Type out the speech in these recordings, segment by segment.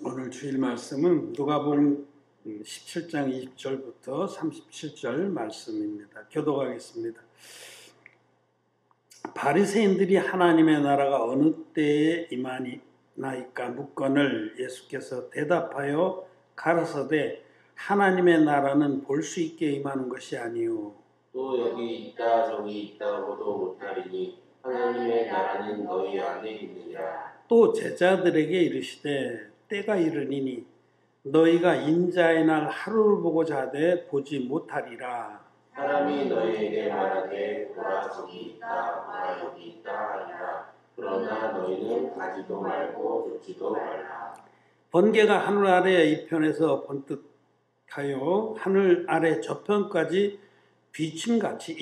오늘 주일 말씀은 누가복음 17장 20절부터 37절 말씀입니다. 교독하겠습니다. 바리새인들이 하나님의 나라가 어느 때에 임하나이까 묻거늘 예수께서 대답하여 가라사대 하나님의 나라는 볼 수 있게 임하는 것이 아니요 또 여기 있다 저기 있다고도 못하리니 하나님의 나라는 너희 안에 있느니라. 또 제자들에게 이르시되 때가 이르니니 너희가 인자의 날 하루를 보고자 하되 보지 못하리라. 사람이 너희에게 말하되 보라 저기 있다 보라 여기 있다 하리라. 그러나 너희는 가지도 말고 쫓지도 말라. 번개가 하늘 아래 이편에서 번뜩하여 하늘 아래 저편까지 비침같이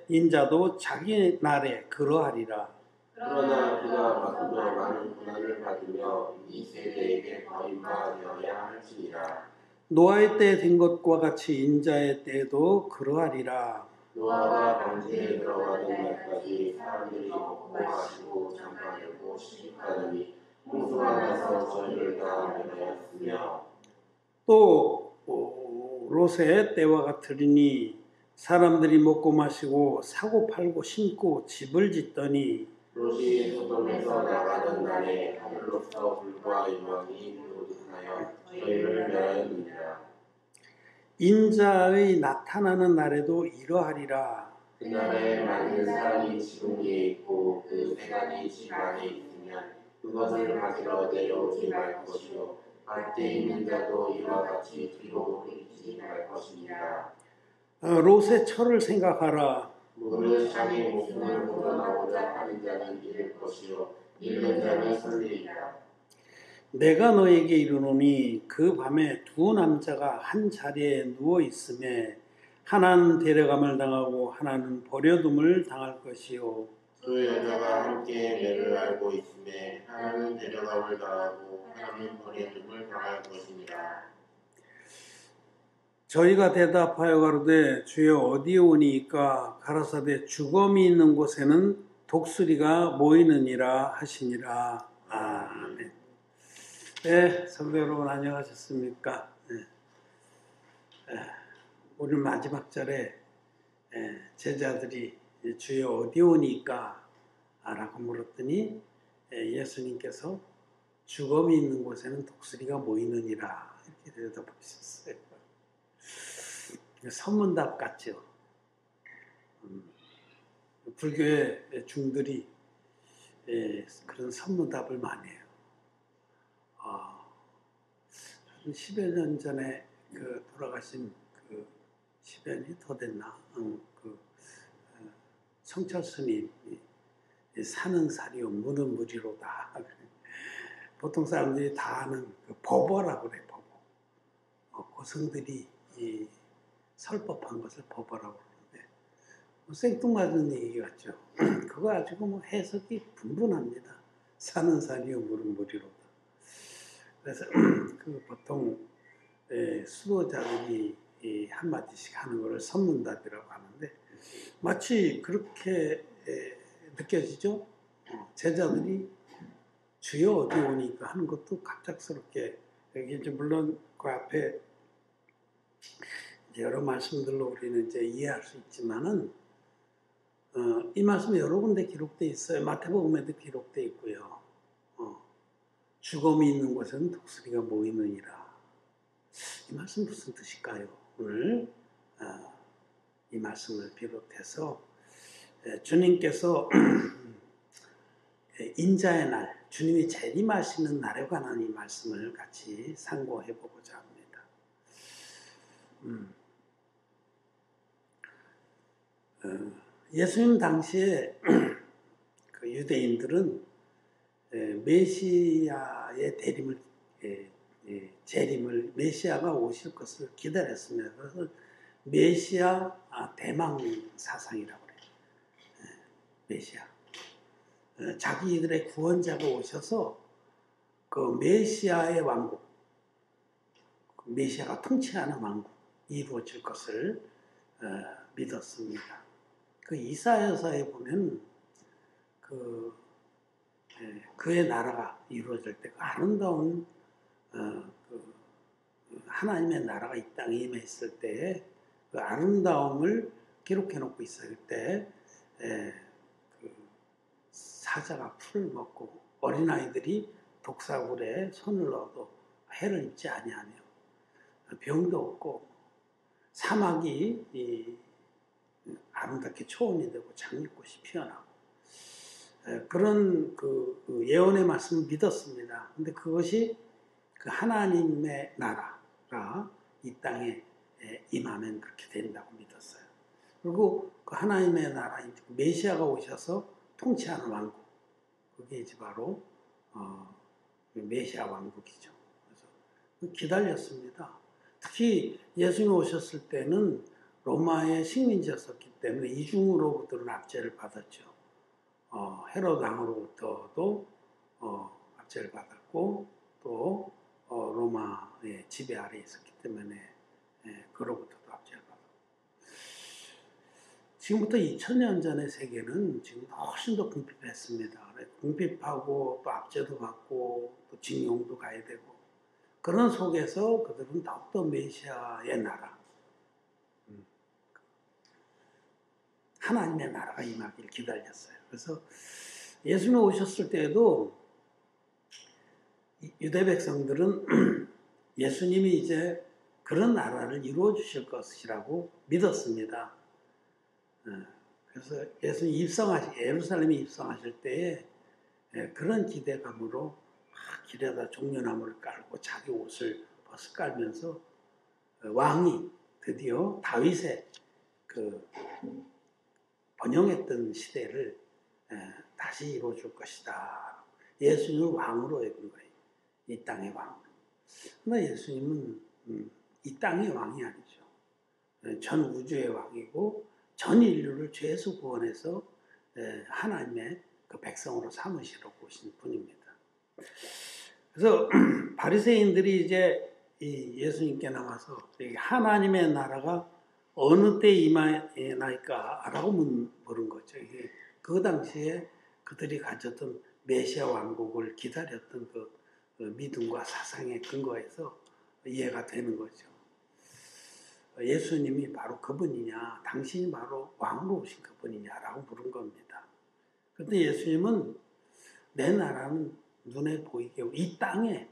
인자도 자기 날에 그러하리라. 그러나 그가 받으며 많은 고난을 받으며 이 세대에게 버림받아야 할지니라. 노아의 때 된 것과 같이 인자의 때도 그러하리라. 노아가 방주에 들어가는 날까지 사람들이 먹고 마시고 잠깐하고 시집가더니 홍수가 나서 저희를 다 멸하였으며 또 롯의 때와 같으리니 사람들이 먹고 마시고 사고 팔고 심고 집을 짓더니 롯이 소돔에서 나가던 날에 하늘로서 불과 유황이 우러하여 저희를 멸하였느니라. 인자의 나타나는 날에도 이러하리라. 그날에 많은 사람이 지붕에 있고 그 세 가지 집 안에 있으면 그것을 가지러 내려오지 말 것이요 밭에 있는 자도 이와 같이 뒤로 돌이키지 말 것이니라. 롯의 철을 생각하라. 무릇 자기 목숨을 물어나오자 하는 자는 잃을 것이요 잃는 자는 살리리라. 내가 너에게 이르노니 그 밤에 두 남자가 한 자리에 누워 있음에 하나는 데려감을 당하고 하나는 버려둠을 당할 것이요 두 여자가 함께 매를 알고 있음에 하나는 데려감을 당하고 하나는 버려둠을 당할 것이니라. 저희가 대답하여 가로되 주여 어디에 오니이까 가라사대 주검이 있는 곳에는 독수리가 모이느니라 하시니라. 아멘. 네, 성도 여러분 안녕하셨습니까? 네. 오늘 마지막 절에 제자들이 주여 어디 오니까? 라고 물었더니 예수님께서 주검이 있는 곳에는 독수리가 모이느니라 이렇게 대답하셨어요. 선문답 같죠. 불교의 중들이 그런 선문답을 많이 해요. 한 10여 년 전에 그 돌아가신 그 10여 년이 더 됐나? 성철 스님이 사는 사리요 무는 무리로다. 보통 사람들이 다 아는 그 법어라고 그래. 법어. 고성들이 이 설법한 것을 법어라고 그러는데 생뚱맞은 얘기 같죠. 그거 가지고 뭐 해석이 분분합니다. 사는 사리요 무는 무리로다. 그래서 그 보통 수도자들이 한마디씩 하는 것을 선문답이라고 하는데 마치 그렇게 느껴지죠. 제자들이 주여 어디 오니까 하는 것도 갑작스럽게 여기 이제 물론 그 앞에 여러 말씀들로 우리는 이제 이해할 수 있지만은 이 말씀이 여러 군데 기록되어 있어요. 마태복음에도 기록되어 있고요. 주검이 있는 곳에는 독수리가 모이느니라. 이 말씀 무슨 뜻일까요? 오늘 이 말씀을 비롯해서 주님께서 인자의 날, 주님이 재림하시는 날에 관한 이 말씀을 같이 상고해 보고자 합니다. 예수님 당시에 그 유대인들은 메시아의 재림을 메시아가 오실 것을 기다렸습니다. 그래서 메시아 대망 사상이라고 그래요. 메시아. 자기들의 구원자가 오셔서 그 메시아의 왕국, 메시아가 통치하는 왕국 이루어질 것을 믿었습니다. 그 이사야서에 보면 그의 나라가 이루어질 때 그 아름다운 하나님의 나라가 이 땅에 임했을 때 그 아름다움을 기록해 놓고 있을 때 그 사자가 풀을 먹고 어린아이들이 독사굴에 손을 넣어도 해를 입지 아니하며 병도 없고 사막이 아름답게 초원이 되고 장미꽃이 피어나고 그런 그 예언의 말씀을 믿었습니다. 근데 그것이 그 하나님의 나라가 이 땅에 임하면 그렇게 된다고 믿었어요. 그리고 그 하나님의 나라, 메시아가 오셔서 통치하는 왕국, 그게 이제 바로 메시아 왕국이죠. 그래서 기다렸습니다. 특히 예수님이 오셨을 때는 로마의 식민지였었기 때문에 이중으로부터는 압제를 받았죠. 헤롯 왕으로부터도 압제를 받았고 또 로마의 지배 아래 있었기 때문에 그로부터도 압제를 받았고 지금부터 2000년 전의 세계는 지금 훨씬 더 궁핍했습니다. 궁핍하고 또 압제도 받고 또 징용도 가야 되고 그런 속에서 그들은 더욱더 메시아의 나라 하나님의 나라가 임하기를 기다렸어요. 그래서 예수님 오셨을 때에도 유대 백성들은 예수님이 이제 그런 나라를 이루어 주실 것이라고 믿었습니다. 그래서 예수님 예루살렘에 입성하실 때에 그런 기대감으로 길에다 종려나무를 깔고 자기 옷을 벗어 깔면서 왕이 드디어 다윗의 그 번영했던 시대를 다시 이루어줄 것이다. 예수님을 왕으로 여긴 거예요. 이 땅의 왕. 그러나 예수님은 이 땅의 왕이 아니죠. 전 우주의 왕이고 전 인류를 죄에서 구원해서 하나님의 그 백성으로 삼으시러 오신 분입니다. 그래서 바리새인들이 이제 이 예수님께 나와서 하나님의 나라가 어느 때 임하나이까라고 물은 거죠. 그 당시에 그들이 가졌던 메시아 왕국을 기다렸던 그 믿음과 사상의 근거에서 이해가 되는 거죠. 예수님이 바로 그분이냐, 당신이 바로 왕으로 오신 그분이냐라고 물은 겁니다. 그런데 예수님은 내 나라는 눈에 보이게 이 땅에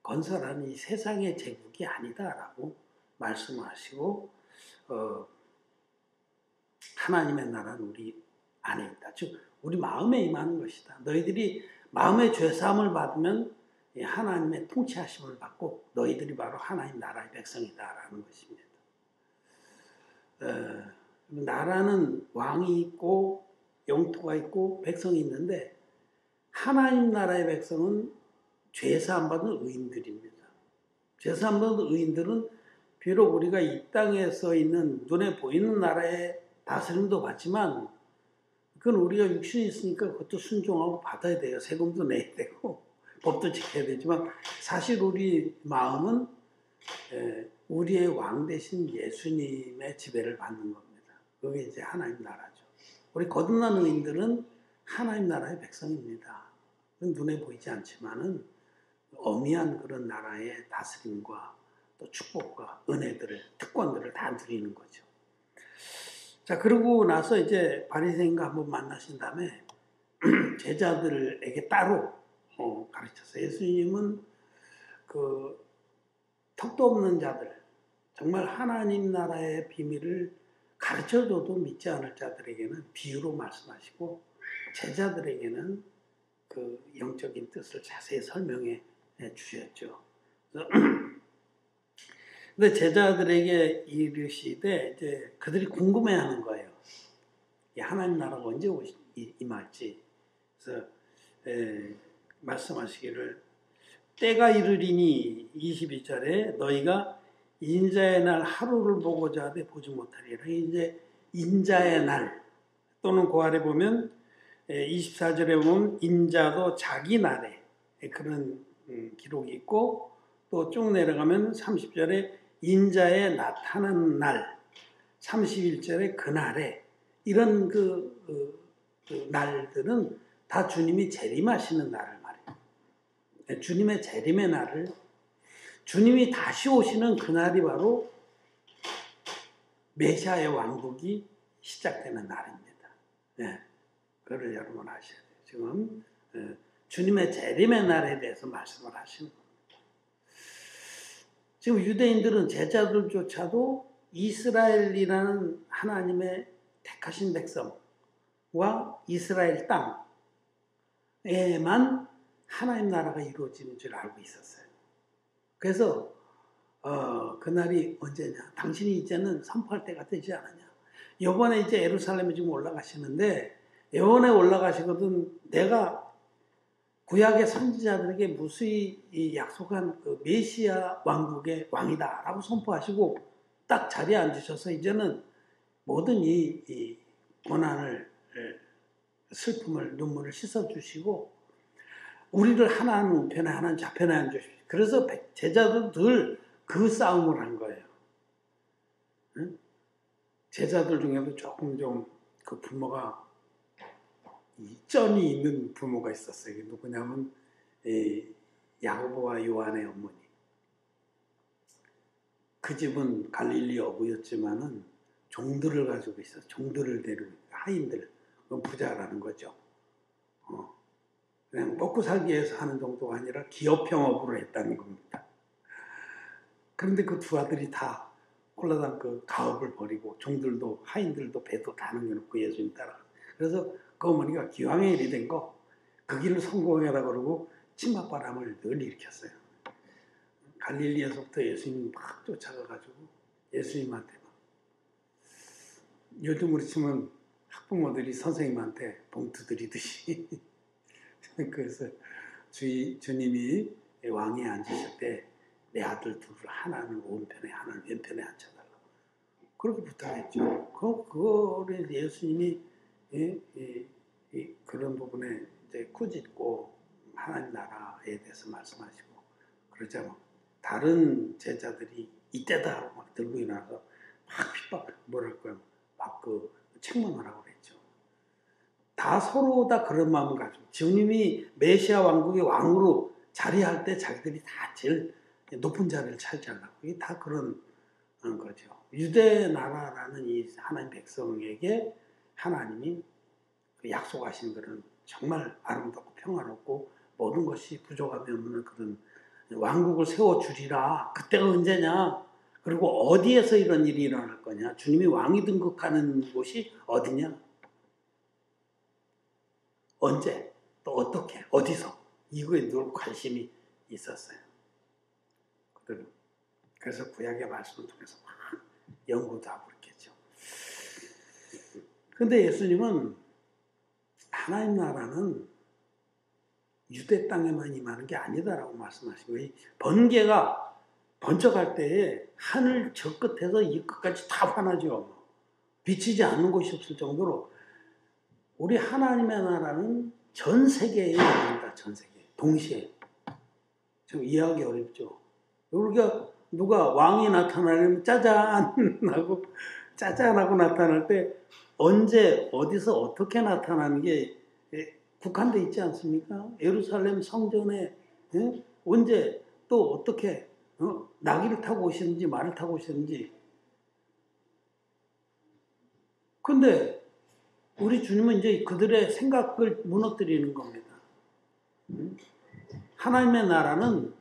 건설하는 이 세상의 제국이 아니다라고 말씀하시고 하나님의 나라는 우리 안에 있다. 즉 우리 마음에 임하는 것이다. 너희들이 마음의 죄사함을 받으면 하나님의 통치하심을 받고 너희들이 바로 하나님 나라의 백성이다라는 것입니다. 나라는 왕이 있고 영토가 있고 백성이 있는데 하나님 나라의 백성은 죄사함 받은 의인들입니다. 죄사함 받은 의인들은 비록 우리가 이 땅에서 있는 눈에 보이는 나라의 다스림도 받지만 그건 우리가 육신이 있으니까 그것도 순종하고 받아야 돼요. 세금도 내야 되고 법도 지켜야 되지만 사실 우리 마음은 우리의 왕 대신 예수님의 지배를 받는 겁니다. 그게 이제 하나님 나라죠. 우리 거듭난 의인들은 하나님 나라의 백성입니다. 눈에 보이지 않지만은 어미한 그런 나라의 다스림과 또 축복과 은혜들을 특권들을 다 누리는 거죠. 자, 그러고 나서 이제 바리새인과 한번 만나신 다음에 제자들에게 따로 가르쳤어요. 예수님은 그 턱도 없는 자들, 정말 하나님 나라의 비밀을 가르쳐줘도 믿지 않을 자들에게는 비유로 말씀하시고 제자들에게는 그 영적인 뜻을 자세히 설명해 주셨죠. 근데 제자들에게 이르시되 이제 그들이 궁금해하는 거예요. 이 하나님 나라가 언제 임할지. 그래서 말씀하시기를 때가 이르리니 22절에 너희가 인자의 날 하루를 보고자 하되 보지 못하리라. 이제 인자의 날 또는 그 아래 보면 24절에 보면 인자도 자기 날에 그런 기록이 있고 또 쭉 내려가면 30절에 인자의 나타난 날 31절에 그날에 이런 그 날들은 다 주님이 재림하시는 날을 말해요. 주님의 재림의 날을 주님이 다시 오시는 그날이 바로 메시아의 왕국이 시작되는 날입니다. 예, 그걸 여러분 아셔야 돼요. 지금 주님의 재림의 날에 대해서 말씀을 하시는 겁니다. 지금 유대인들은 제자들조차도 이스라엘이라는 하나님의 택하신 백성과 이스라엘 땅에만 하나님 나라가 이루어지는 줄 알고 있었어요. 그래서 그날이 언제냐? 당신이 이제는 선포할 때가 되지 않았냐? 이번에 이제 예루살렘에 지금 올라가시는데 이번에 올라가시거든 내가 구약의 선지자들에게 무수히 약속한 그 메시아 왕국의 왕이다라고 선포하시고 딱 자리에 앉으셔서 이제는 모든 이 고난을 슬픔을 눈물을 씻어주시고 우리를 하나는 우편에 하나는 좌편에 앉으십시오. 그래서 제자들 늘 그 싸움을 한 거예요. 응? 제자들 중에도 조금 좀 그 부모가 이전이 있는 부모가 있었어요. 누구냐면 야고보와 요한의 어머니. 그 집은 갈릴리 어부였지만은 종들을 가지고 있어요. 종들을 데리고 하인들. 그건 부자라는 거죠. 그냥 먹고 살기 위해서 하는 정도가 아니라 기업 영업으로 했다는 겁니다. 그런데 그 두 아들이 다 홀라당 그 가업을 버리고 종들도 하인들도 배도 다 남겨놓고 예수님 따라. 그래서 그 어머니가 기왕의 일이 된 거 그 길을 성공해라 그러고 침막바람을 늘 일으켰어요. 갈릴리에서부터 예수님 막 쫓아가가지고 예수님한테 막 요즘 우리 치면 학부모들이 선생님한테 봉투 드리듯이 그래서 주님이 왕위에 앉으실 때 내 아들 둘을 하나는 오른편에 하나는 왼편에 앉혀달라고 그렇게 부탁했죠. 그거를 예수님이 그런 부분에 이제 꾸짖고 하나님 나라에 대해서 말씀하시고 그러자 다른 제자들이 이때다 하고 막 들고 일어나서 막 핍박 뭐랄까요 막 그 책망을 하고 그랬죠. 다 서로 다 그런 마음을 가지고 주님이 메시아 왕국의 왕으로 자리할 때 자기들이 다 제일 높은 자리를 차지하려고 이게 다 그런 거죠. 유대 나라라는 이 하나님 백성에게 하나님이 그 약속하신 것은 정말 아름답고 평화롭고 모든 것이 부족함이 없는 그런 왕국을 세워주리라. 그때가 언제냐? 그리고 어디에서 이런 일이 일어날 거냐? 주님이 왕이 등극하는 곳이 어디냐? 언제? 또 어떻게? 어디서? 이거에 늘 관심이 있었어요. 그래서 구약의 말씀을 통해서 막 연구도 하고 그랬겠죠. 근데 예수님은 하나님 나라는 유대 땅에만 임하는 게 아니다라고 말씀하신 거예요. 번개가 번쩍할 때에 하늘 저 끝에서 이 끝까지 다 환하죠. 비치지 않는 곳이 없을 정도로 우리 하나님의 나라는 전 세계에 임합니다. 전 세계. 동시에. 좀 이해하기 어렵죠. 우리가 누가 왕이 나타나려면 짜잔하고 나타날 때 언제 어디서 어떻게 나타나는 게 국한돼 있지 않습니까? 예루살렘 성전에 언제 또 어떻게 나귀를 타고 오시는지 말을 타고 오시는지. 근데 우리 주님은 이제 그들의 생각을 무너뜨리는 겁니다. 하나님의 나라는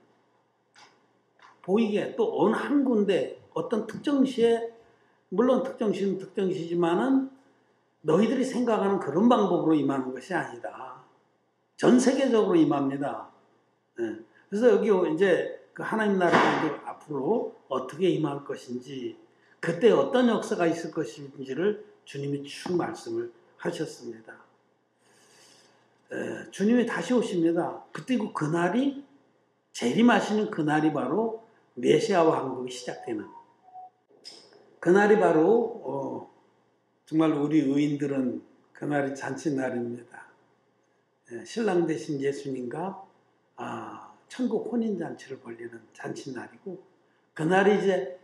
보이게 또 어느 한 군데 어떤 특정 시에 물론 특정 시는 특정 시지만은 너희들이 생각하는 그런 방법으로 임하는 것이 아니다. 전 세계적으로 임합니다. 그래서 여기 이제 그 하나님 나라가 앞으로 어떻게 임할 것인지 그때 어떤 역사가 있을 것인지를 주님이 쭉 말씀을 하셨습니다. 주님이 다시 오십니다. 그리고 그날이 재림하시는 그날이 바로 메시아 왕국이 시작되는 그날이 바로 정말 우리 의인들은 그날이 잔치날입니다. 신랑 되신 예수님과 천국 혼인잔치를 벌리는 잔치날이고 그날이 이제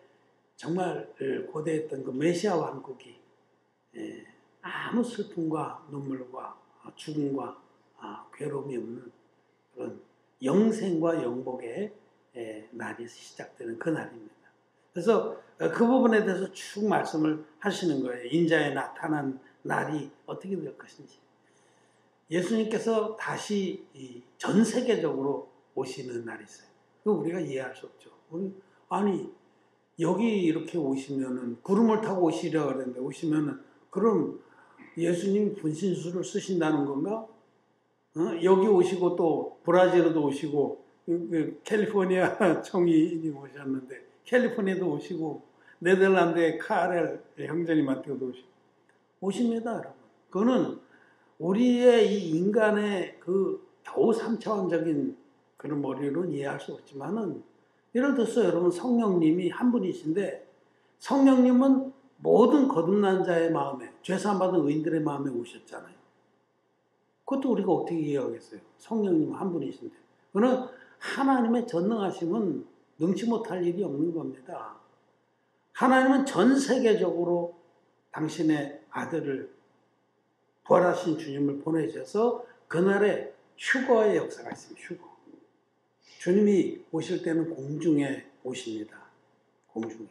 정말 고대했던 그 메시아 왕국이 아무 슬픔과 눈물과 죽음과 괴로움이 없는 그런 영생과 영복의 날이 시작되는 그 날입니다. 그래서 그 부분에 대해서 쭉 말씀을 하시는 거예요. 인자에 나타난 날이 어떻게 될 것인지. 예수님께서 다시 전 세계적으로 오시는 날이 있어요. 그거 우리가 이해할 수 없죠. 아니 여기 이렇게 오시면은 구름을 타고 오시려고 그랬는데 오시면은 그럼 예수님이 분신술을 쓰신다는 건가? 여기 오시고 또 브라질에도 오시고 캘리포니아 총리님 오셨는데 캘리포니아도 오시고 네덜란드의 카렐 형제님한테도 오십니다, 여러분. 그거는 우리의 이 인간의 그 겨우 3차원적인 그런 머리로는 이해할 수 없지만은 예를 들어서 여러분 성령님이 한 분이신데 성령님은 모든 거듭난 자의 마음에 죄사함 받은 의인들의 마음에 오셨잖아요. 그것도 우리가 어떻게 이해하겠어요? 성령님 한 분이신데. 그는 하나님의 전능하심은 능치 못할 일이 없는 겁니다. 하나님은 전 세계적으로 당신의 아들을 부활하신 주님을 보내셔서 그날에 휴거의 역사가 있습니다. 휴거. 주님이 오실 때는 공중에 오십니다. 공중에.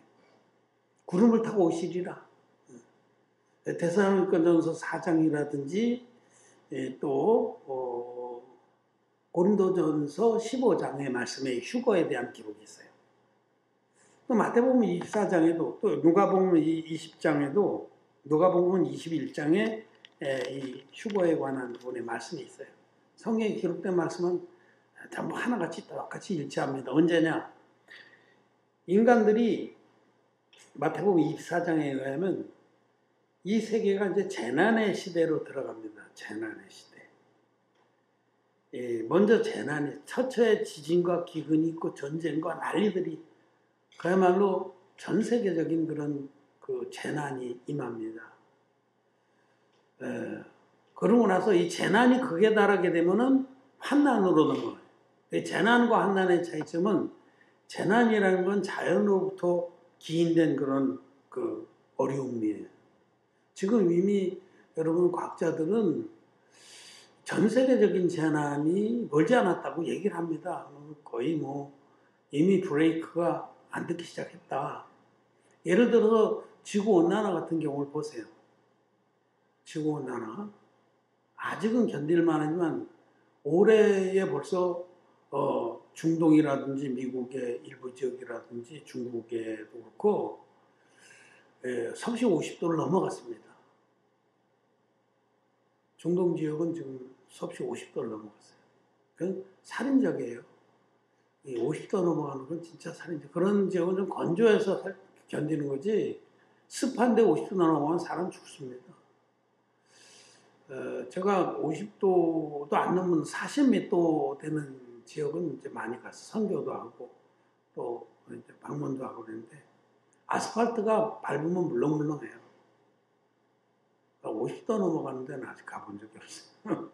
구름을 타고 오시리라. 데살로니가전서 4장이라든지 또 고린도전서 15장의 말씀에 휴거에 대한 기록이 있어요. 또 마태복음 24장에도 또 누가복음 20장에도 누가복음 21장에 이 휴거에 관한 부분의 말씀이 있어요. 성경에 기록된 말씀은 전부 하나같이 똑같이 일치합니다. 언제냐? 인간들이 마태복음 24장에 의하면 이 세계가 이제 재난의 시대로 들어갑니다. 재난의 시대. 먼저 재난이 처처에 지진과 기근이 있고 전쟁과 난리들이 그야말로 전 세계적인 그런 그 재난이 임합니다. 그러고 나서 이 재난이 극에 달하게 되면은 환난으로 넘어가요. 재난과 환난의 차이점은 재난이라는 건 자연으로부터 기인된 그런 그 어려움이에요. 지금 이미 여러분 과학자들은 전 세계적인 재난이 멀지 않았다고 얘기를 합니다. 거의 뭐 이미 브레이크가 안 듣기 시작했다. 예를 들어서 지구온난화 같은 경우를 보세요. 지구온난화. 아직은 견딜만 하지만 올해에 벌써 중동이라든지 미국의 일부 지역이라든지 중국에도 그렇고 섭씨 50도를 넘어갔습니다. 중동 지역은 지금 섭씨 50도를 넘어갔어요. 그건 살인적이에요. 50도 넘어가는 건 진짜 살인적. 그런 지역은 좀 건조해서 견디는 거지 습한데 50도 넘어가면 사람 죽습니다. 제가 50도도 안 넘는 40몇 도 되는 지역은 이제 많이 가서 선교도 하고 또 이제 방문도 하고 그러는데 아스팔트가 밟으면 물렁물렁해요. 50도 넘어가는 데는 아직 가본 적이 없어요.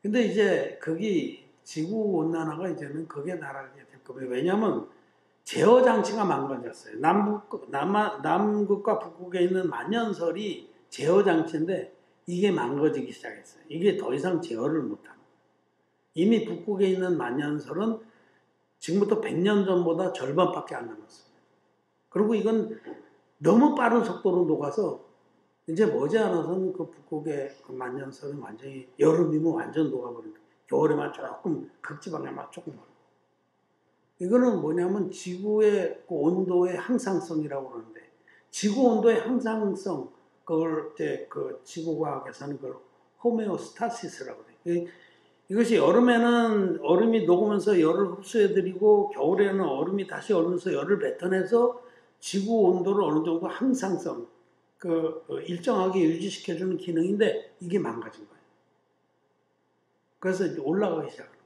근데 이제 거기 지구온난화가 이제는 거기에 달하게 될 겁니다. 왜냐하면 제어 장치가 망가졌어요. 남극과 북극에 있는 만년설이 제어 장치인데 이게 망가지기 시작했어요. 이게 더 이상 제어를 못합니다. 이미 북극에 있는 만년설은 지금부터 100년 전보다 절반밖에 안 남았습니다. 그리고 이건 너무 빠른 속도로 녹아서 이제 머지않아서는 그 북극의 그 만년설은 완전히 여름이면 완전 녹아버립니다. 겨울에만 조금 극지방에만 조금 멀고. 이거는 뭐냐면 지구의 그 온도의 항상성이라고 그러는데 지구 온도의 항상성 그걸 이제 그 지구과학에서는 그걸 호메오스타시스라고 그래요. 이것이 여름에는 얼음이 녹으면서 열을 흡수해드리고 겨울에는 얼음이 다시 얼면서 열을 뱉어내서 지구 온도를 어느 정도 항상성 그 일정하게 유지시켜주는 기능인데 이게 망가진 거예요. 그래서 이제 올라가기 시작합니다.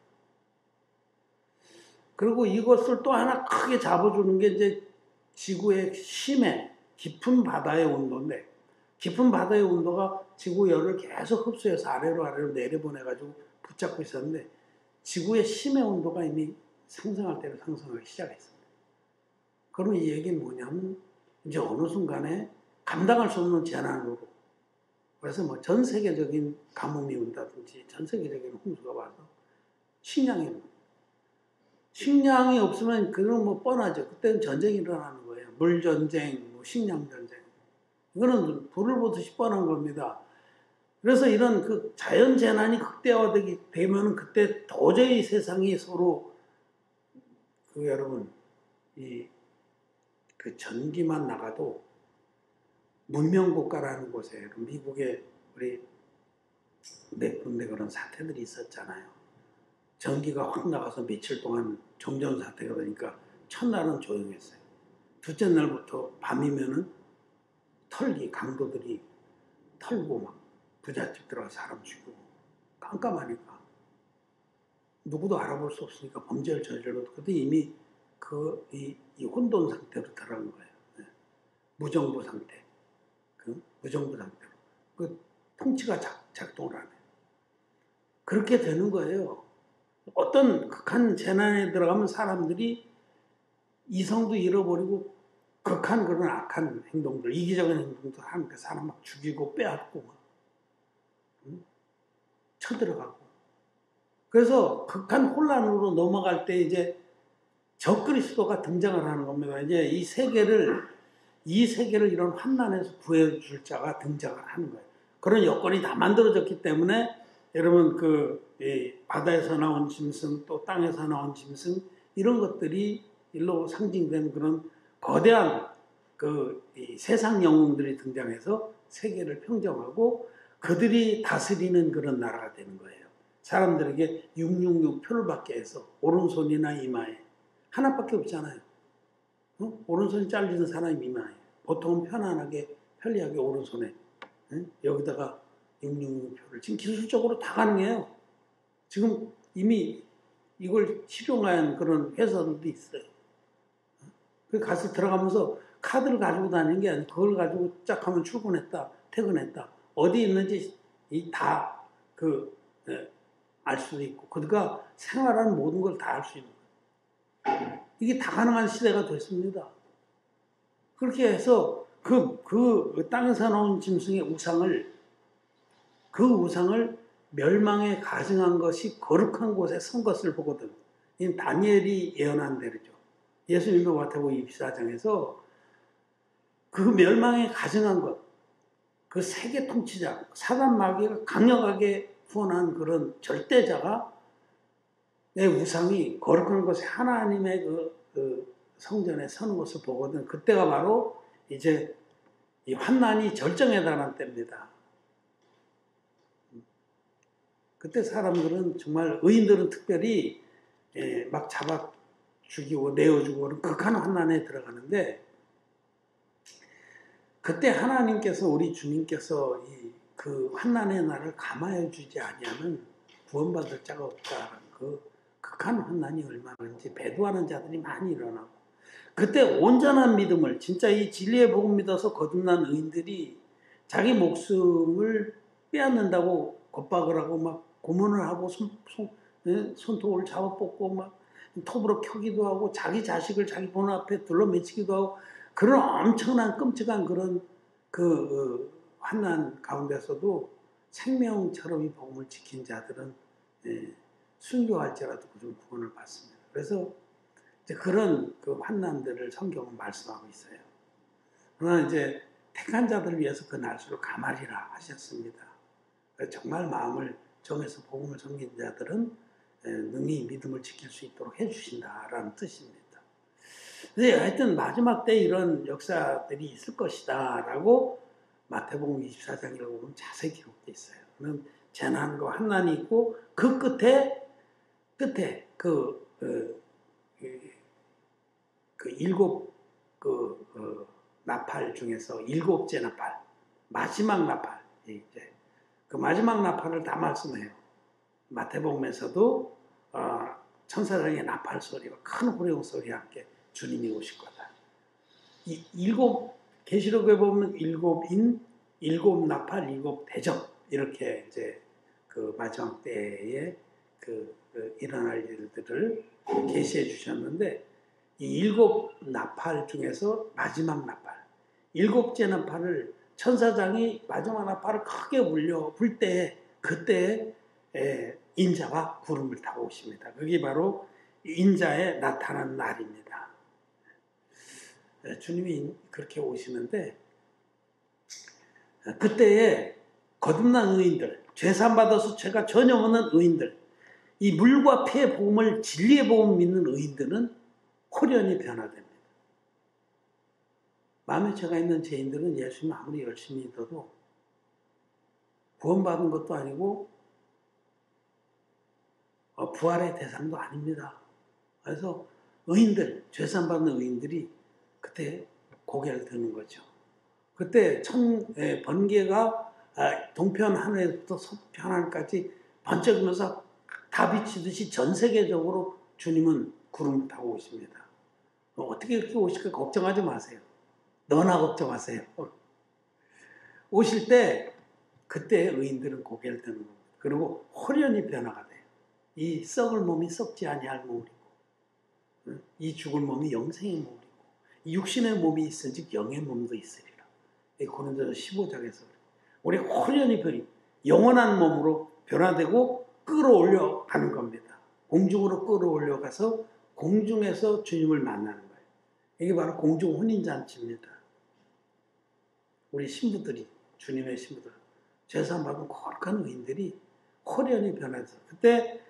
그리고 이것을 또 하나 크게 잡아주는 게 이제 지구의 심해 깊은 바다의 온도인데 깊은 바다의 온도가 지구 열을 계속 흡수해서 아래로 내려보내가지고 붙잡고 있었는데 지구의 심해 온도가 이미 상승할 대로 상승하기 시작했습니다. 그럼 이 얘기는 뭐냐면 이제 어느 순간에 감당할 수 없는 재난으로 그래서 뭐 전 세계적인 가뭄이 온다든지 전 세계적인 홍수가 와서 식량이 식량이 없으면 그건 뭐 뻔하죠. 그때는 전쟁이 일어나는 거예요. 물전쟁, 뭐 식량전쟁. 이거는 불을 보듯이 뻔한 겁니다. 그래서 이런 그 자연재난이 극대화되면 그때 도저히 세상이 서로 여러분 그 전기만 나가도 문명국가라는 곳에 미국에 우리 몇 군데 그런 사태들이 있었잖아요. 전기가 확 나가서 며칠 동안 정전 사태가 되니까 첫날은 조용했어요. 둘째 날부터 밤이면은 강도들이 털고 막 부잣집 들어가서 사람 죽이고 깜깜하니까 누구도 알아볼 수 없으니까 범죄를 저질러도 그때 이미 이 혼돈 상태로 들어간 거예요. 네. 무정부 상태. 무정부 상태로. 통치가 작동을 안 해요. 그렇게 되는 거예요. 어떤 극한 재난에 들어가면 사람들이 이성도 잃어버리고 극한 그런 악한 행동들, 이기적인 행동도 하니까 사람 막 죽이고 빼앗고 막 쳐들어가고. 그래서 극한 혼란으로 넘어갈 때 이제 적그리스도가 등장을 하는 겁니다. 이제 이 세계를 이런 환난에서 구해줄 자가 등장을 하는 거예요. 그런 여건이 다 만들어졌기 때문에 여러분 바다에서 나온 짐승 또 땅에서 나온 짐승 이런 것들이 일로 상징된 그런 거대한 이 세상 영웅들이 등장해서 세계를 평정하고 그들이 다스리는 그런 나라가 되는 거예요. 사람들에게 666표를 받게 해서 오른손이나 이마에 하나밖에 없잖아요. 오른손이 잘리는 사람이 이마에 보통은 편리하게 오른손에 여기다가 666표를 지금 기술적으로 다 가능해요. 지금 이미 이걸 실용한 그런 회사들도 있어요. 그 가서 들어가면서 카드를 가지고 다니는 게 아니고 그걸 가지고 쫙 하면 출근했다, 퇴근했다. 어디 있는지 다 알 수도 있고 그가 생활하는 모든 걸 다 알 수 있는 거예요. 이게 다 가능한 시대가 됐습니다. 그렇게 해서 그 땅에서 나온 짐승의 우상을 멸망에 가증한 것이 거룩한 곳에 선 것을 보거든. 이 다니엘이 예언한 대로죠. 예수님도 마태복음 24장에서 그 멸망에 가증한 것, 그 세계 통치자, 사단 마귀가 강력하게 후원한 그런 절대자가 내 우상이 거룩한 곳에 하나님의 그 성전에 서는 것을 보거든. 그때가 바로 이제 이 환난이 절정에 달한 때입니다. 그때 사람들은 정말 의인들은 특별히 막 잡아 죽이고 내어주고 그런 극한 환난에 들어가는데 그때 하나님께서 우리 주님께서 그 환난의 날을 감화해 주지 아니하면 구원받을 자가 없다라는 그 극한 환난이 얼마나인지 배도하는 자들이 많이 일어나고 그때 온전한 믿음을 진짜 이 진리의 복음 믿어서 거듭난 의인들이 자기 목숨을 빼앗는다고 겁박을 하고 막 고문을 하고 손톱을 잡아 뽑고 막 톱으로 켜기도 하고 자기 자식을 자기 본 앞에 둘러매치기도 하고 그런 엄청난 끔찍한 그런 환난 가운데서도 생명처럼 이 복음을 지킨 자들은 순교할지라도 좀 구원을 받습니다. 그래서 이제 그런 그 환난들을 성경은 말씀하고 있어요. 그러나 이제 택한 자들을 위해서 그 날수를 감하리라 하셨습니다. 정말 마음을 정해서 복음을 섬긴 자들은 능히 믿음을 지킬 수 있도록 해주신다라는 뜻입니다. 근데 하여튼 마지막 때 이런 역사들이 있을 것이다라고 마태복음 24장 읽어보면 자세히 기록되어 있어요. 그는 재난과 환난이 있고 그 끝에 일곱 나팔 중에서 일곱째 나팔, 마지막 나팔, 이제 그 마지막 나팔을 다 말씀해요. 마태복음에서도 천사장의 나팔 소리와 큰 호령 소리와 함께 주님이 오실 거다. 계시록에 보면 일곱 나팔, 일곱 대접 이렇게 이제 그 마지막 때에 일어날 일들을 계시해 주셨는데 이 일곱 나팔 중에서 마지막 나팔, 일곱째 나팔을 천사장이 마지막 나팔을 크게 불 때 그때 인자가 구름을 타고 오십니다. 그게 바로 인자에 나타난 날입니다. 주님이 그렇게 오시는데 그때에 거듭난 의인들, 죄산받아서 죄가 전혀 없는 의인들, 이 물과 피의 복음을 진리의 복음 믿는 의인들은 홀연히 변화됩니다. 마음에 죄가 있는 죄인들은 예수님 아무리 열심히 믿어도 구원받은 것도 아니고 부활의 대상도 아닙니다. 그래서 의인들, 죄산받는 의인들이 그때 고개를 드는 거죠. 그때 번개가 동편 하늘에서부터 서편 하늘까지 번쩍이면서 다 비치듯이 전 세계적으로 주님은 구름을 타고 오십니다. 어떻게 이렇게 오실까 걱정하지 마세요. 너나 걱정하세요. 오실 때 그때 의인들은 고개를 드는 겁니다. 그리고 홀연히 변화가 돼요. 이 썩을 몸이 썩지 아니할 몸이고 이 죽을 몸이 영생의 몸이고 이 육신의 몸이 있은즉 영의 몸도 있으리라. 고린도서 15장에서 우리 홀연히 영원한 몸으로 변화되고 끌어올려 가는 겁니다. 공중으로 끌어올려 가서 공중에서 주님을 만나는 거예요. 이게 바로 공중 혼인잔치입니다. 우리 신부들이, 주님의 신부들, 제사받은 거룩한 의인들이 홀연히 변해서 그때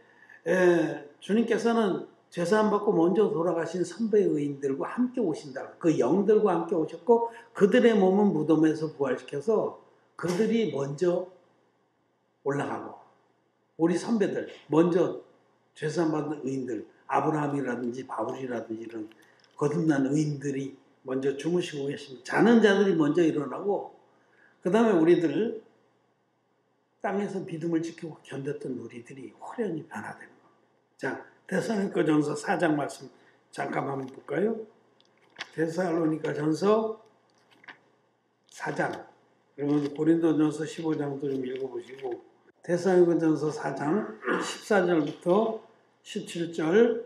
주님께서는 제사함 받고 먼저 돌아가신 선배 의인들과 함께 오신다. 그 영들과 함께 오셨고 그들의 몸은 무덤에서 부활시켜서 그들이 먼저 올라가고 우리 선배들 먼저 제사함 받은 의인들 아브라함이라든지 바울이라든지 이런 거듭난 의인들이 먼저 주무시고 계십니다. 자는 자들이 먼저 일어나고 그 다음에 우리들 땅에서 믿음을 지키고 견뎠던 우리들이 홀연히 변화되는 겁니다. 자, 데살로니가전서 4장 말씀 잠깐 한번 볼까요? 데살로니가전서 4장 그러면 고린도전서 15장도 좀 읽어보시고 데살로니가전서 4장 14절부터 17절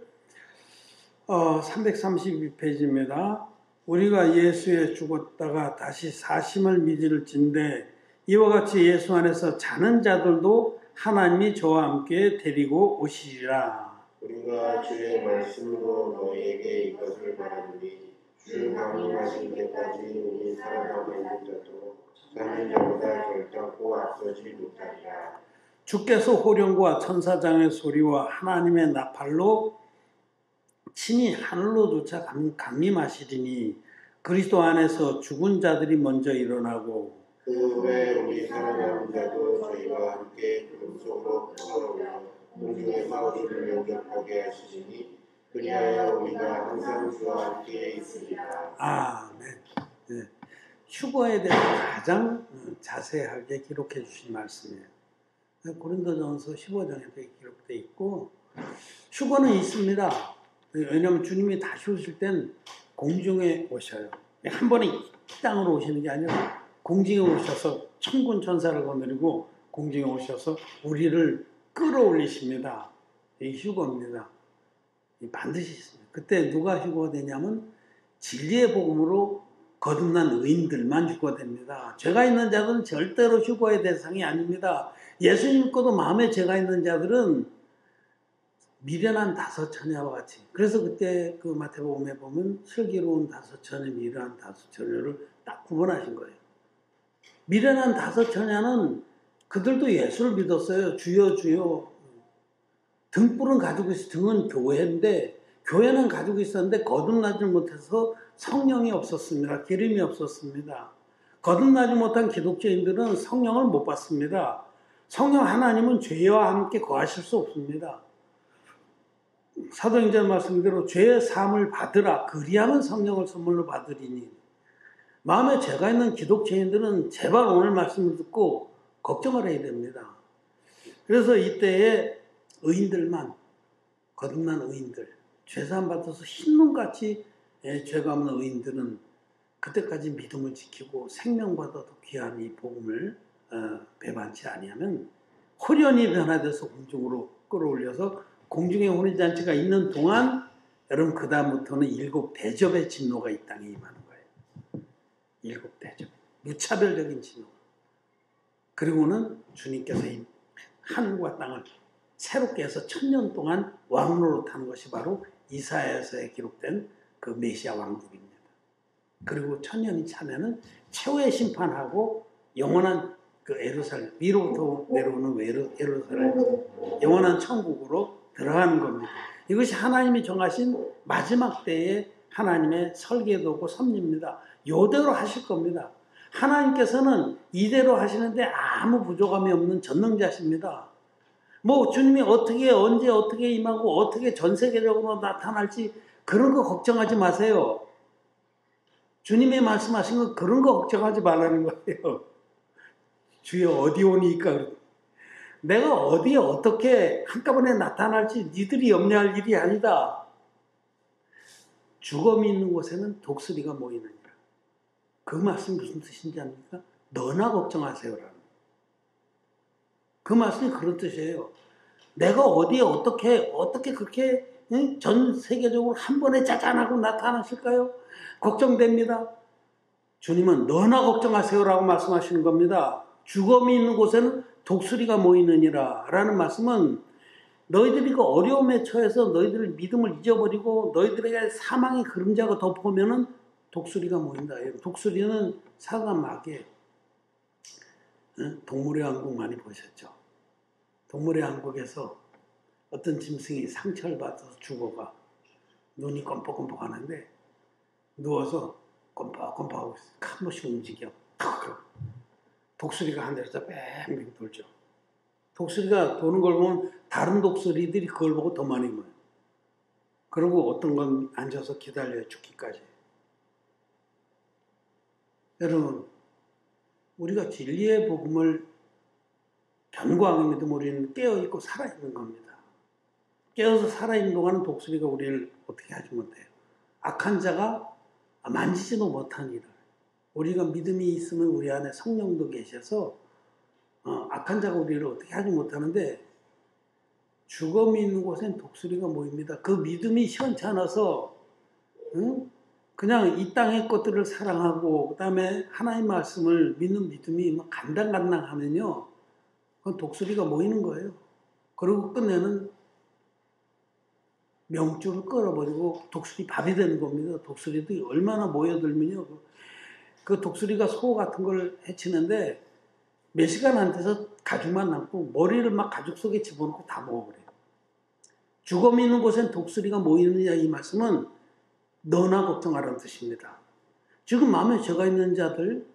332페이지입니다. 우리가 예수에 죽었다가 다시 사심을 믿을진대 이와 같이 예수 안에서 자는 자들도 하나님이 저와 함께 데리고 오시리라. 우리가 주의 말씀으로 너희에게 이것을 말하노니 주 강림하실 때까지 우리 살아남아 있는 자도 잠든 자보다 결단코 앞서지 못하리라. 주께서 호령과 천사장의 소리와 하나님의 나팔로 친히 하늘로조차 강림하시리니 그리스도 안에서 죽은 자들이 먼저 일어나고 그 후에 우리 살아남은 자도 저희와 함께 구름 속으로 끌어올려 공중에서 주를 영접하게 하시니 그리하여 우리가 항상 주와 함께 있으리라. 아멘. 네. 휴거에 대해서 가장 자세하게 기록해 주신 말씀이에요. 고린도전서 15장에 기록되어 있고 휴거는 있습니다. 왜냐하면 주님이 다시 오실 땐 공중에 오셔요. 한 번에 이 땅으로 오시는 게 아니라 공중에 오셔서 천군 천사를 거느리고 공중에 오셔서 우리를 끌어올리십니다. 이 휴거입니다. 반드시 있습니다. 그때 누가 휴거가 되냐면 진리의 복음으로 거듭난 의인들만 휴거됩니다. 죄가 있는 자들은 절대로 휴거의 대상이 아닙니다. 예수님 믿고도 마음에 죄가 있는 자들은 미련한 다섯 처녀와 같이. 그래서 그때 그 마태복음에 보면 슬기로운 다섯 처녀, 미련한 다섯 처녀를 딱 구분하신 거예요. 미련한 다섯 처녀는 그들도 예수를 믿었어요. 주여 주여. 등불은 가지고 있어. 등은 교회인데 교회는 가지고 있었는데 거듭나지 못해서 성령이 없었습니다. 기름이 없었습니다. 거듭나지 못한 기독교인들은 성령을 못 받습니다. 성령 하나님은 죄와 함께 거하실 수 없습니다. 사도행전 말씀대로 죄의 사함을 받으라. 그리하면 성령을 선물로 받으리니. 마음에 죄가 있는 기독교인들은 제발 오늘 말씀을 듣고 걱정을 해야 됩니다. 그래서 이때에 의인들만, 거듭난 의인들, 죄사함 받아서 흰눈같이 죄가 없는 의인들은 그때까지 믿음을 지키고 생명보다도 귀한 이 복음을 배반치 아니하면 홀연히 변화돼서 공중으로 끌어올려서 공중의 혼인잔치가 있는 동안 여러분 그 다음부터는 7 대접의 진노가 이 땅에 임하는 거예요. 7 대접. 무차별적인 진노. 그리고는 주님께서 이 하늘과 땅을 새롭게 해서 1000년 동안 왕노릇하는 것이 바로 이사야서에 기록된 그 메시아 왕국입니다. 그리고 1000년이 차면은 최후의 심판하고 영원한 그 예루살렘, 위로부터 내려오는 예루살렘, 영원한 천국으로 들어가는 겁니다. 이것이 하나님이 정하신 마지막 때의 하나님의 설계도고 섭리입니다. 이대로 하실 겁니다. 하나님께서는 이대로 하시는데 아무 부족함이 없는 전능자십니다. 뭐 주님이 어떻게 언제 어떻게 임하고 어떻게 전 세계적으로 나타날지 그런 거 걱정하지 마세요. 주님이 말씀하신 거 그런 거 걱정하지 말라는 거예요. 주여 어디 오니까 내가 어디에 어떻게 한꺼번에 나타날지 니들이 염려할 일이 아니다. 죽음이 있는 곳에는 독수리가 모이느니라. 그 말씀이 무슨 뜻인지 압니까? 너나 걱정하세요라는. 그 말씀이 그런 뜻이에요. 내가 어디에 어떻게 그렇게 전 세계적으로 한 번에 짜잔하고 나타나실까요? 걱정됩니다. 주님은 너나 걱정하세요라고 말씀하시는 겁니다. 죽음이 있는 곳에는 독수리가 모이느니라 라는 말씀은 너희들이 그 어려움에 처해서 너희들 믿음을 잊어버리고 너희들에게 사망의 그림자가 덮으면은 독수리가 모인다. 독수리는 사과 마귀예요. 동물의 왕국 많이 보셨죠? 동물의 왕국에서 어떤 짐승이 상처를 받아서 죽어가 눈이 껌뻑껌뻑 하는데 누워서 껌뻑껌뻑하고 한 번씩 움직여. 독수리가 하늘에서 뺑뺑 돌죠. 독수리가 도는 걸 보면 다른 독수리들이 그걸 보고 더 많이 모여요. 그리고 어떤 건 앉아서 기다려요. 죽기까지. 여러분, 우리가 진리의 복음을 견고하게 믿으면 우리는 깨어있고 살아있는 겁니다. 깨어서 살아있는 동안은 독수리가 우리를 어떻게 하지 못해요. 악한 자가 만지지도 못하니라. 우리가 믿음이 있으면 우리 안에 성령도 계셔서 악한 자가 우리를 어떻게 하지 못하는데 죽음이 있는 곳엔 독수리가 모입니다. 그 믿음이 시원찮아서 그냥 이 땅의 것들을 사랑하고 그 다음에 하나님 말씀을 믿는 믿음이 막 간당간당하면요. 그건 독수리가 모이는 거예요. 그리고 끝내는 명줄을 끌어버리고 독수리 밥이 되는 겁니다. 독수리도 얼마나 모여들면요. 그 독수리가 소 같은 걸 해치는데 몇 시간 안 돼서 가죽만 남고 머리를 막 가죽 속에 집어넣고 다 먹어버려요. 죽음이 있는 곳엔 독수리가 모이느냐 이 말씀은 너나 걱정하라는 뜻입니다. 지금 마음에 죄가 있는 자들,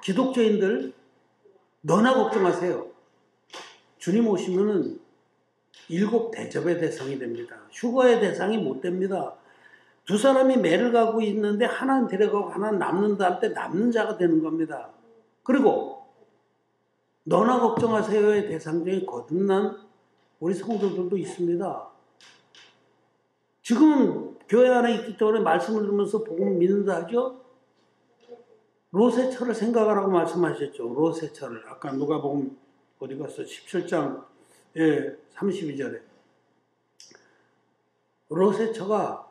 기독교인들 너나 걱정하세요. 주님 오시면은 7 대접의 대상이 됩니다. 휴거의 대상이 못 됩니다. 두 사람이 매를 가고 있는데 하나는 데려가고 하나는 남는다 할 때 남는 자가 되는 겁니다. 그리고 너나 걱정하세요의 대상 중에 거듭난 우리 성도들도 있습니다. 지금은 교회 안에 있기 때문에 말씀을 들으면서 복음을 믿는다 하죠. 롯의 철을 생각하라고 말씀하셨죠. 롯의 철을. 아까 누가복음 어디 갔어? 17장 32절에. 롯의 처가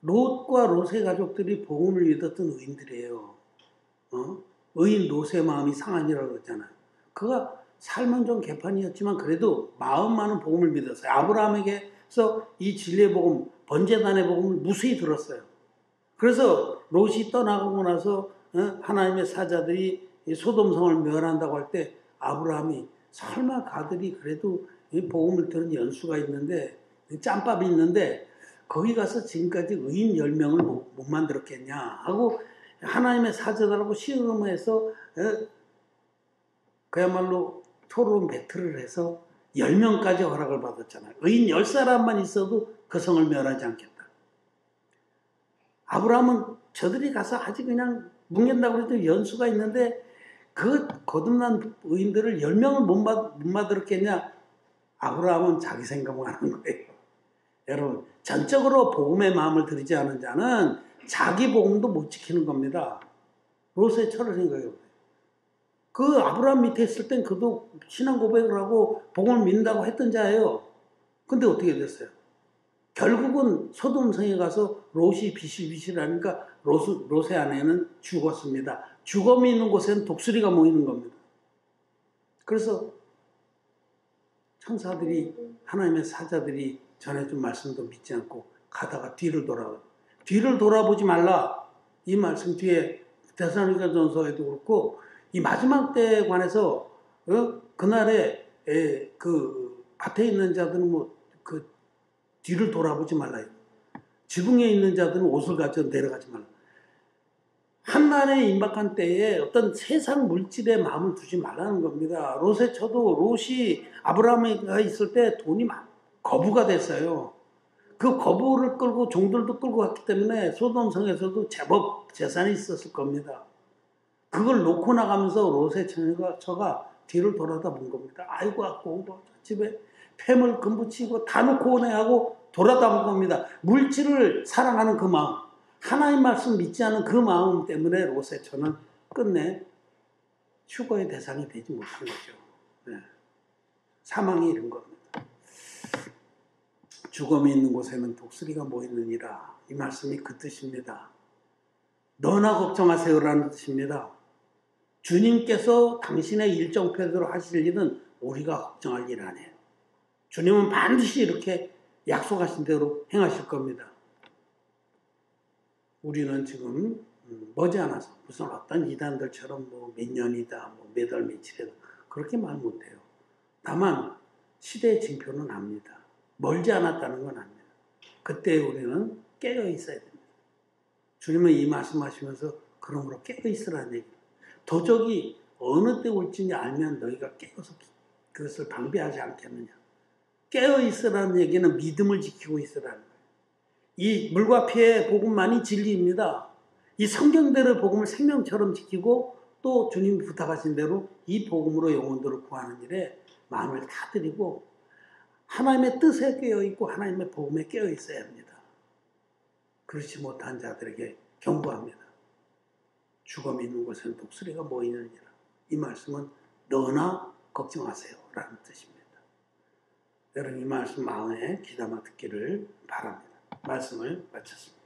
롯과 롯의 가족들이 복음을 믿었던 의인들이에요. 의인 롯의 마음이 상하니라고 그랬잖아요. 그가 삶은 좀 개판이었지만 그래도 마음만은 복음을 믿었어요. 아브라함에게서 이 진리의 복음, 번제단의 복음을 무수히 들었어요. 그래서 롯이 떠나가고 나서 하나님의 사자들이 소돔성을 멸한다고 할 때 아브라함이 설마 가들이 그래도 복음을 들은 연수가 있는데 짬밥이 있는데 거기 가서 지금까지 의인 10명을 못 만들었겠냐 하고 하나님의 사자들하고 씨름해서 그야말로 토론 배틀을 해서 10명까지 허락을 받았잖아요. 의인 10사람만 있어도 그 성을 멸하지 않겠다. 아브라함은 저들이 가서 아직 그냥 뭉갠다고 해도 연수가 있는데 그 거듭난 의인들을 10명을 못 만들었겠냐. 아브라함은 자기 생각만 하는 거예요. 여러분, 전적으로 복음의 마음을 들이지 않은 자는 자기 복음도 못 지키는 겁니다. 롯의 철을 생각해요. 그 아브라함 밑에 있을 땐 그도 신앙 고백을 하고 복음을 믿는다고 했던 자예요. 근데 어떻게 됐어요? 결국은 소돔성에 가서 롯이 비실비실 하니까 롯의 아내는 죽었습니다. 죽음이 있는 곳에는 독수리가 모이는 겁니다. 그래서 천사들이 하나님의 사자들이 전해준 말씀도 믿지 않고 가다가 뒤를 돌아보지 말라. 이 말씀 뒤에 데살로니가전서에도 그렇고 이 마지막 때에 관해서 그날에 그 밭에 있는 자들은 그 뒤를 돌아보지 말라. 지붕에 있는 자들은 옷을 가져 내려가지 말라. 한날에 임박한 때에 어떤 세상 물질에 마음을 두지 말라는 겁니다. 롯의 처도 롯이 아브라함이 있을 때 돈이 거부가 됐어요. 그 거부를 끌고 종들도 끌고 갔기 때문에 소돔성에서도 제법 재산이 있었을 겁니다. 그걸 놓고 나가면서 롯의 처가 뒤를 돌아다본 겁니다. 아이고 아고 집에 폐물 금붙이고 다 놓고 오네 하고 돌아다본 겁니다. 물질을 사랑하는 그 마음, 하나님 말씀 믿지 않은 그 마음 때문에 롯의 처는 끝내 휴거의 대상이 되지 못한 거죠. 네. 사망이 이른 겁니다. 죽음이 있는 곳에는 독수리가 모이느니라. 이 말씀이 그 뜻입니다. 너나 걱정하세요라는 뜻입니다. 주님께서 당신의 일정표대로 하실 일은 우리가 걱정할 일 아니에요. 주님은 반드시 이렇게 약속하신 대로 행하실 겁니다. 우리는 지금 머지않아서 무슨 어떤 이단들처럼 몇 년이다, 몇 월 며칠이다 그렇게 말 못해요. 다만 시대의 징표는 압니다. 멀지 않았다는 건 압니다. 그때 우리는 깨어 있어야 됩니다. 주님은 이 말씀하시면서 그러므로 깨어 있으라는 얘기예요. 도적이 어느 때 올지 알면 너희가 깨어서 그것을 방비하지 않겠느냐. 깨어 있으라는 얘기는 믿음을 지키고 있으라는 거예요. 이 물과 피의 복음만이 진리입니다. 이 성경대로 복음을 생명처럼 지키고 또 주님이 부탁하신 대로 이 복음으로 영혼들을 구하는 일에 마음을 다 드리고 하나님의 뜻에 깨어있고 하나님의 복음에 깨어있어야 합니다. 그렇지 못한 자들에게 경고합니다. 죽음이 있는 곳에는 독수리가 모이느니라. 이 말씀은 너나 걱정하세요 라는 뜻입니다. 여러분 이 말씀 마음에 귀담아 듣기를 바랍니다. 말씀을 마쳤습니다.